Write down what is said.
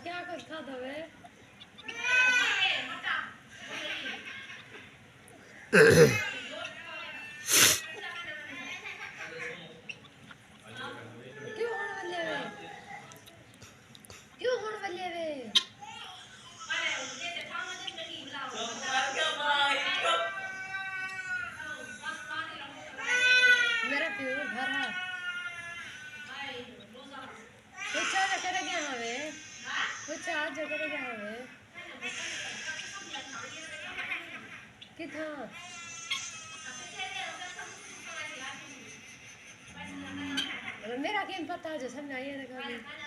क्या कुछ खा दो वे क्यों होने वाले वे क्यों होने वाले वे मेरा प्योर घर है कुछ आज कर गया हवे कुछ आज कर गया हवे किथा मेरा केम पता जो समझ आई है कभी